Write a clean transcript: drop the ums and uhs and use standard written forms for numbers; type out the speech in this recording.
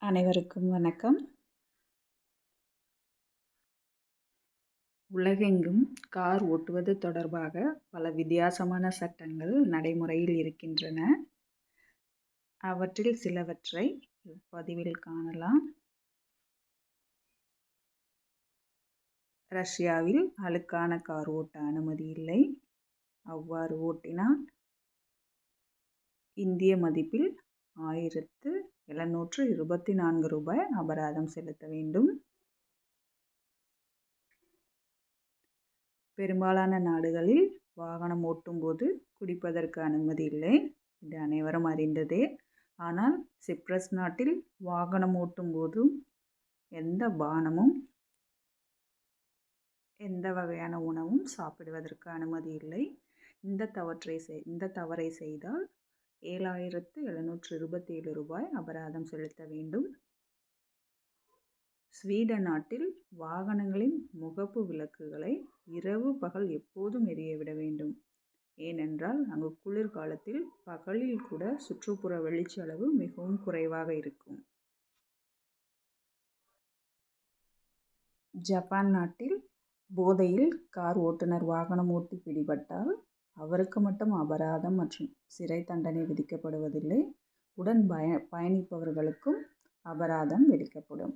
அனைவருக்கும் வணக்கம். உலகெங்கும் கார் ஓட்டுவது தொடர்பாக பல வித்தியாசமான சட்டங்கள் நடைமுறையில் இருக்கின்றன. அவற்றில் சிலவற்றை இப்பதிவில் காணலாம். ரஷ்யாவில் அழுக்கான கார் ஓட்ட அனுமதி இல்லை. அவ்வாறு ஓட்டினால் இந்திய மதிப்பில் 1724 ரூபாய் அபராதம் செலுத்த வேண்டும். பெரும்பாலான நாடுகளில் வாகனம் ஓட்டும்போது குடிப்பதற்கு அனுமதி இல்லை. இது அனைவரும் அறிந்ததே. ஆனால் சிப்ரஸ் நாட்டில் வாகனம் ஓட்டும்போதும் எந்த பானமும் எந்த வகையான உணவும் சாப்பிடுவதற்கு அனுமதி இல்லை. இந்த தவறை செய்தால் 7727 ரூபாய் அபராதம் செலுத்த வேண்டும். ஸ்வீடன் நாட்டில் வாகனங்களின் முகப்பு விளக்குகளை இரவு பகல் எப்போதும் எரியவிட வேண்டும். ஏனென்றால் அங்கு குளிர்காலத்தில் பகலில் கூட சுற்றுப்புற வெளிச்ச அளவு மிகவும் குறைவாக இருக்கும். ஜப்பான் நாட்டில் போதையில் கார் ஓட்டுநர் வாகனம் ஓட்டி பிடிபட்டால் அவருக்கு மட்டும் அபராதம் மற்றும் சிறை தண்டனை விதிக்கப்படுவதில்லை. உடன் பயணிப்பவர்களுக்கும் அபராதம் விதிக்கப்படும்.